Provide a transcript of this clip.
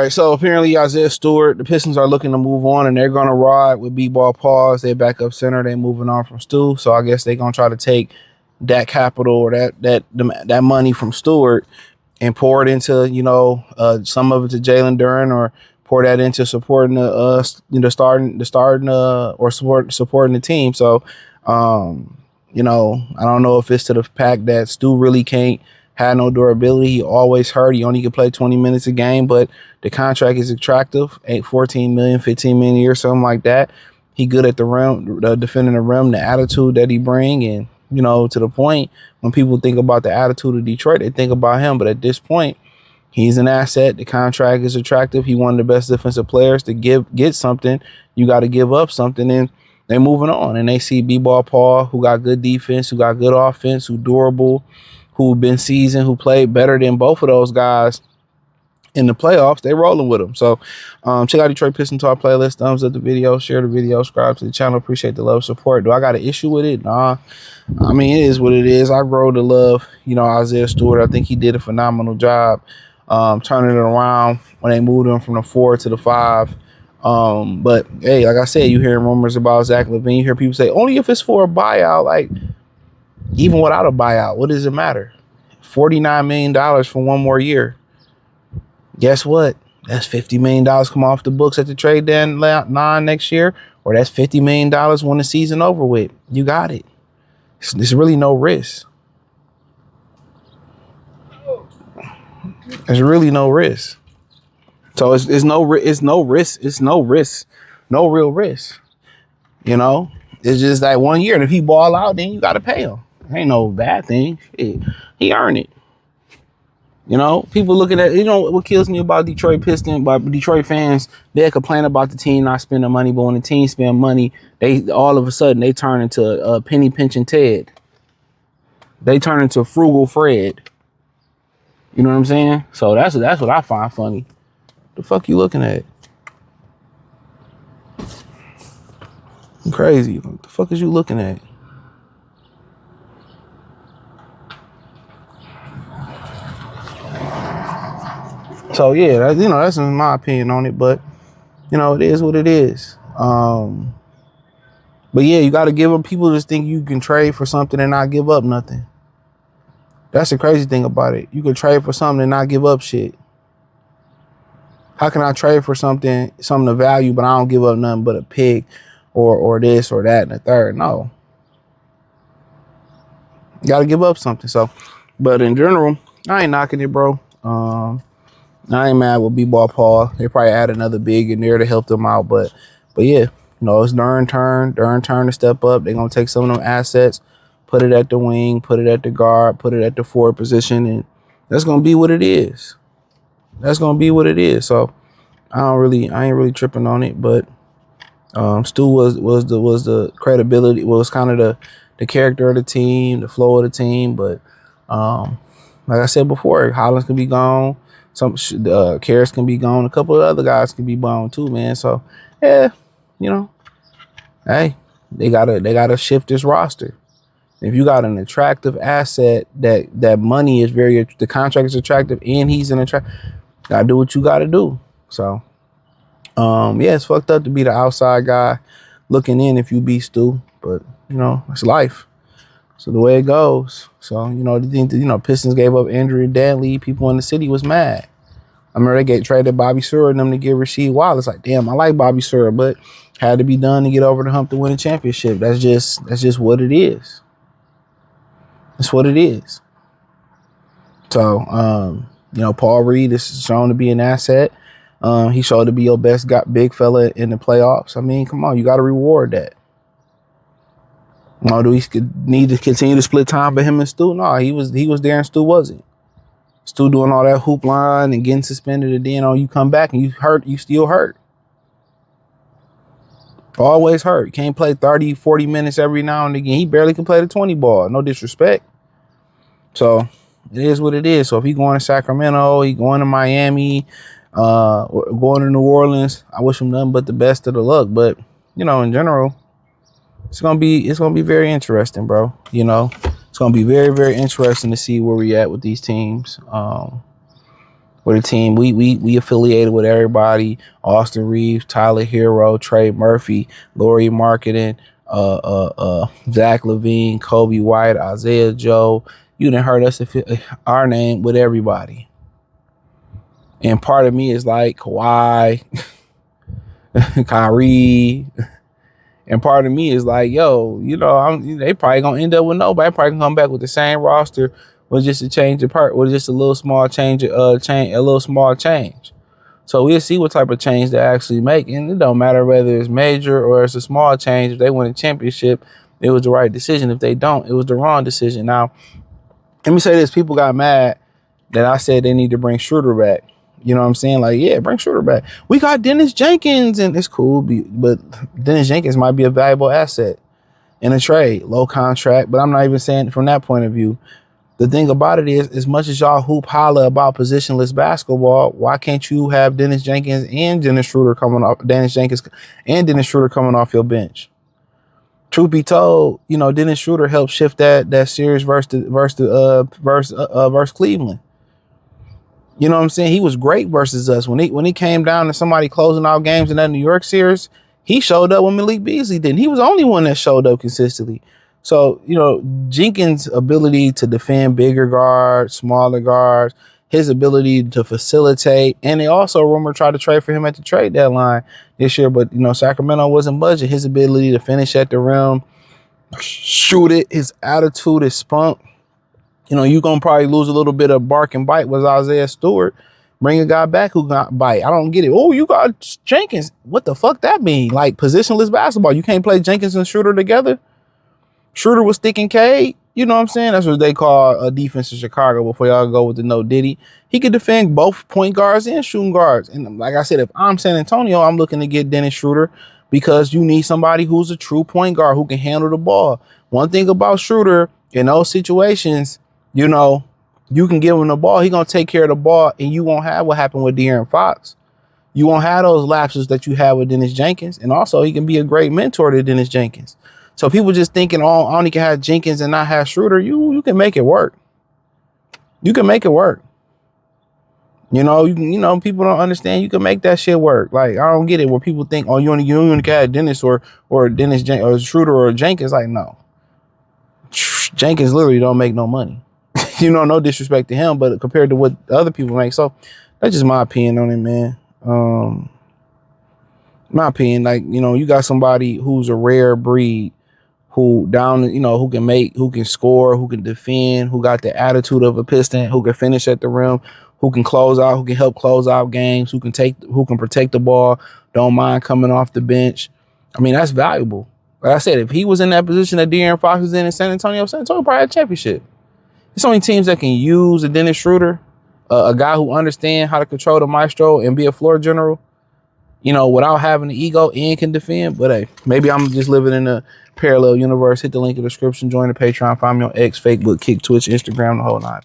right, so apparently Isaiah Stewart, the Pistons are looking to move on, and they're going to ride with B-ball pause. They backup center. They moving on from Stu, so I guess they're going to try to take that capital or that money from Stewart and pour it into some of it to Jalen Duren, or pour that into supporting supporting the team. So I don't know if it's to the fact that Stu really can't had no durability. He always hurt. He only could play 20 minutes a game, but the contract is attractive. 14 million, 15 million a year, something like that. He good at the rim, defending the rim, the attitude that he bring. And, to the point when people think about the attitude of Detroit, they think about him. But at this point, he's an asset. The contract is attractive. He one of the best defensive players. To get something, you got to give up something. And they're moving on. And they see B-Ball Paul, who got good defense, who got good offense, who durable, who been seasoned, who played better than both of those guys in the playoffs. They rolling with them. So check out Detroit Pistons Talk playlist. Thumbs up the video, share the video, subscribe to the channel. Appreciate the love, support. Do I got an issue with it? Nah. I mean, it is what it is. I grow to love, Isaiah Stewart. I think he did a phenomenal job turning it around when they moved him from the 4 to the 5. But hey, like I said, you hear rumors about Zach LaVine. You hear people say only if it's for a buyout. Like, even without a buyout, what does it matter? $49 million for one more year. Guess what? That's $50 million come off the books at the trade deadline next year, or that's $50 million when the season over with. You got it. There's really no risk. There's really no risk. So it's no risk. It's no risk. No real risk. It's just that 1 year, and if he ball out, then you got to pay him. Ain't no bad thing. He earned it. People looking at, what kills me about Detroit Pistons, about Detroit fans, they complain about the team not spending money, but when the team spend money, they all of a sudden they turn into penny pinching Ted. They turn into frugal Fred. You know what I'm saying? So that's what I find funny. The fuck you looking at? I'm crazy. What the fuck is you looking at? So yeah, that's my opinion on it, but it is what it is. But yeah, you got to give them. People just think you can trade for something and not give up nothing. That's the crazy thing about it. You can trade for something and not give up shit. How can I trade for something of value, but I don't give up nothing but a pick or this or that and the third? No. You got to give up something. So, but in general, I ain't knocking it, bro. I ain't mad with B-Ball Paul. They probably add another big in there to help them out. But yeah, it's Duren turn to step up. They're going to take some of them assets, put it at the wing, put it at the guard, put it at the forward position, and that's going to be what it is. That's going to be what it is. So I ain't really tripping on it. But Stu was the credibility, was kind of the character of the team, the flow of the team. But like I said before, Hollins can be gone. Some Karras can be gone. A couple of other guys can be gone too, man. So yeah, hey, they gotta shift this roster. If you got an attractive asset, that money is the contract is attractive, and he's an attractive, gotta do what you gotta do. So yeah, it's fucked up to be the outside guy looking in if you beat Stu, but it's life. So the way it goes. So, Pistons gave up Andrew Danley. People in the city was mad. I remember they traded Bobby Seward and them to get Rasheed Wallace. Like, damn, I like Bobby Seward, but had to be done to get over the hump to win a championship. That's just what it is. That's what it is. So, Paul Reed is shown to be an asset. He showed to be your best big fella in the playoffs. I mean, come on, you got to reward that. Do we need to continue to split time for him and Stu? No, he was there and Stu wasn't. Stu doing all that hoop line and getting suspended, and then you come back and you still hurt. Always hurt. You can't play 30, 40 minutes every now and again. He barely can play the 20 ball. No disrespect. So it is what it is. So if he going to Sacramento, he going to Miami, going to New Orleans, I wish him nothing but the best of the luck. But, in general, it's gonna be very interesting, bro. It's gonna be very, very interesting to see where we at with these teams. We're the team. We affiliated with everybody. Austin Reeves, Tyler Hero, Trey Murphy, Lori Marketing, Zach Levine, Kobe White, Isaiah Joe. You done heard us our name with everybody. And part of me is like Kawhi, Kyrie. And part of me is like, yo, they probably gonna end up with nobody. Probably gonna come back with the same roster with just a change of part, with just a little small change, a little small change. So we'll see what type of change they actually make. And it don't matter whether it's major or it's a small change. If they win a championship, it was the right decision. If they don't, it was the wrong decision. Now, let me say this. People got mad that I said they need to bring Schroder back. You know what I'm saying? Like, yeah, bring Schroder back. We got Dennis Jenkins, and it's cool, but Dennis Jenkins might be a valuable asset in a trade, low contract. But I'm not even saying it from that point of view. The thing about it is, as much as y'all hoop holla about positionless basketball, why can't you have Dennis Jenkins and Dennis Schroder coming off your bench? Truth be told, Dennis Schroder helped shift that series versus Cleveland. You know what I'm saying? He was great versus us. When he came down to somebody closing out games in that New York series, he showed up when Malik Beasley didn't. He was the only one that showed up consistently. So, Jenkins' ability to defend bigger guards, smaller guards, his ability to facilitate, and they also rumored tried to trade for him at the trade deadline this year, but, Sacramento wasn't budging. His ability to finish at the rim, shoot it, his attitude, his spunk. You're going to probably lose a little bit of bark and bite with Isaiah Stewart. Bring a guy back who got bite. I don't get it. Oh, you got Jenkins. What the fuck that mean? Like positionless basketball. You can't play Jenkins and Schroder together. Schroder was sticking K. You know what I'm saying? That's what they call a defense in Chicago before y'all go with the no Diddy. He could defend both point guards and shooting guards. And like I said, if I'm San Antonio, I'm looking to get Dennis Schroder because you need somebody who's a true point guard who can handle the ball. One thing about Schroder in those situations, you can give him the ball. He's going to take care of the ball, and you won't have what happened with De'Aaron Fox. You won't have those lapses that you have with Dennis Jenkins. And also, he can be a great mentor to Dennis Jenkins. So people just thinking, oh, I only can have Jenkins and not have Schroder. You can make it work. You can make it work. People don't understand. You can make that shit work. Like, I don't get it where people think, oh, you only can have Dennis or Dennis or Schroder or Jenkins. Like, no. Jenkins literally don't make no money. No disrespect to him, but compared to what other people make. So that's just my opinion on it, man. My opinion, like, you got somebody who's a rare breed who who can score, who can defend, who got the attitude of a Piston, who can finish at the rim, who can close out, who can help close out games, who can protect the ball, don't mind coming off the bench. I mean, that's valuable. Like I said, if he was in that position that De'Aaron Fox was in San Antonio probably had a championship. There's only teams that can use a Dennis Schroder, a guy who understands how to control the maestro and be a floor general, without having the ego and can defend. But hey, maybe I'm just living in a parallel universe. Hit the link in the description. Join the Patreon. Find me on X, Facebook, Kick, Twitch, Instagram, the whole nine.